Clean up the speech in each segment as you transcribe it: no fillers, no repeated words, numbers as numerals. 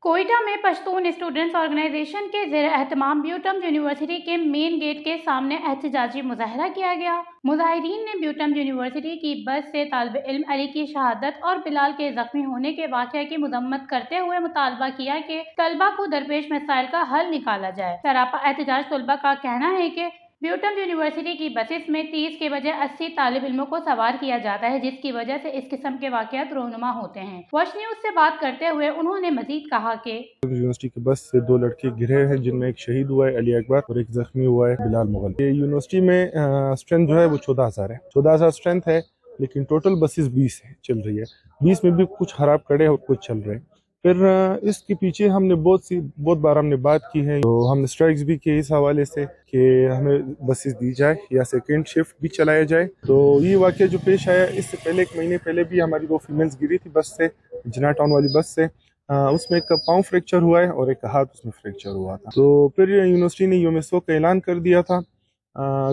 कोयटा में Pashtun students organisation के ज़ेर एहतमाम ब्यूटम यूनिवर्सिटी के मेन गेट के सामने एहतजाजी मुजाहरा किया गया। मुजाहिरीन ने ब्यूटम यूनिवर्सिटी की बस से तालिब इल्म अली की शहादत और बिलाल के जख्मी होने के वाक़या की मजम्मत करते हुए मुतालबा किया कि तलबा को दरपेश मसाइल का हल निकाला जाए। सरापा एहतजाज तलबा का कहना है कि ब्यूटम यूनिवर्सिटी की बसेस में 30 के बजाय 80 तालिब इल्मों को सवार किया जाता है, जिसकी वजह से इस किस्म के वाक़यात रोनुमा होते हैं। वॉच न्यूज़ से बात करते हुए उन्होंने मजीद कहा कि यूनिवर्सिटी की बस से 2 लड़के गिरे हैं, जिनमें एक शहीद हुआ है अली अकबर और एक जख्मी हुआ है बिलाल मुगल। ये यूनिवर्सिटी में स्ट्रेंथ जो है वो 14,000 है, 14,000 स्ट्रेंथ है, लेकिन टोटल बसेस 20 है चल रही है। 20 में भी कुछ खराब खड़े और कुछ चल रहे हैं। फिर इसके पीछे हमने बहुत बार हमने बात की है, तो हमने स्ट्राइक्स भी किए इस हवाले से कि हमें बसेस दी जाए या सेकेंड शिफ्ट भी चलाया जाए। तो ये वाक़या जो पेश आया, इससे पहले 1 महीने पहले भी हमारी 2 फीमेल्स गिरी थी बस से, जिना टाउन वाली बस से। उसमें एक पाँव फ्रैक्चर हुआ है और एक हाथ उसमें फ्रैक्चर हुआ था। तो फिर यूनिवर्सिटी ने यौम शोक का ऐलान कर दिया था।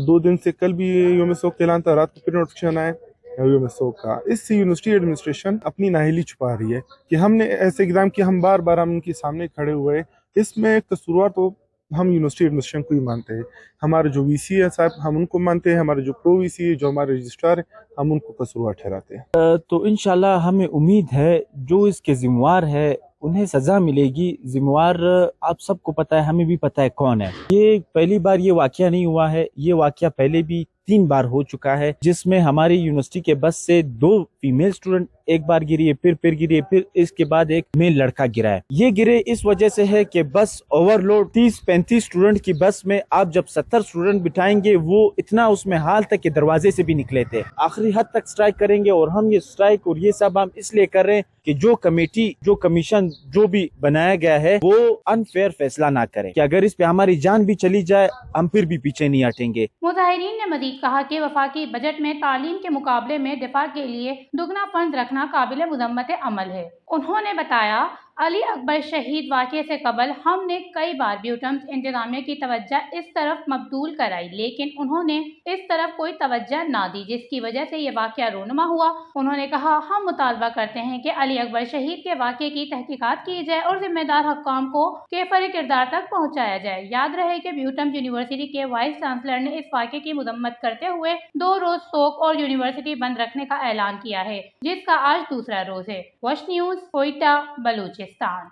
2 दिन से कल भी यौम शोक का ऐलान था, रात को फिर नोटिफिकेशन आया यौम शोक का। इससे यूनिवर्सिटी एडमिनिस्ट्रेशन अपनी नाअहली छुपा रही है कि हमने ऐसे एग्जाम किया, हम बार बार हम उनके सामने खड़े हुए। इसमें कसूरवार तो हम यूनिवर्सिटी एडमिनिस्ट्रेशन को ही मानते हैं। हमारे जो वीसी है साहब, हम उनको मानते हैं। हमारे जो प्रो वीसी है, जो हमारे रजिस्ट्रार है, हम उनको कसूरवार ठहराते हैं। तो इंशाल्लाह हमें उम्मीद है जो इसके जिम्मेवार है उन्हें सजा मिलेगी। जिम्मेवार आप सबको पता है, हमें भी पता है कौन है। ये पहली बार ये वाकया नहीं हुआ है, ये वाकया पहले भी 3 बार हो चुका है, जिसमें हमारी यूनिवर्सिटी के बस से 2 फीमेल स्टूडेंट एक बार गिरी है, फिर गिरी है, फिर इसके बाद एक मेल लड़का गिरा है। ये गिरे इस वजह से है कि बस ओवरलोड 30-35 स्टूडेंट की बस में आप जब 70 स्टूडेंट बिठाएंगे, वो इतना उसमें हाल तक के दरवाजे से भी निकले थे। आखिरी हद तक स्ट्राइक करेंगे, और हम ये स्ट्राइक और ये सब हम इसलिए कर रहे हैं कि जो कमेटी, जो कमीशन जो भी बनाया गया है, वो अनफेयर फैसला ना करे कि अगर इस पे हमारी जान भी चली जाए, हम फिर भी पीछे नहीं हटेंगे। मुजाहिरीन ने मजीद कहा कि वफाकी बजट में तालीम के मुकाबले में दिफा के लिए दुगना फंड रखना काबिल मुज़म्मत अमल है। उन्होंने बताया, अली अकबर शहीद वाक़े से कबल हमने कई बार ब्यूटम्स इंतजामिया की तवज्जो इस तरफ मबदूल कराई, लेकिन उन्होंने इस तरफ कोई तवज्जो ना दी, जिसकी वजह से ये वाक़या रोनुमा हुआ। उन्होंने कहा, हम मुतालबा करते हैं कि अली अकबर शहीद के वाक़े की तहकीकात की जाए और जिम्मेदार हुक्काम को केफर किरदार तक पहुँचाया जाए। याद रहे कि ब्यूटम यूनिवर्सिटी के वाइस चांसलर ने इस वाक़े की मजम्मत करते हुए 2 रोज शोक और यूनिवर्सिटी बंद रखने का ऐलान किया है, जिसका आज दूसरा रोज है। Watch news, Quetta, Balochistan.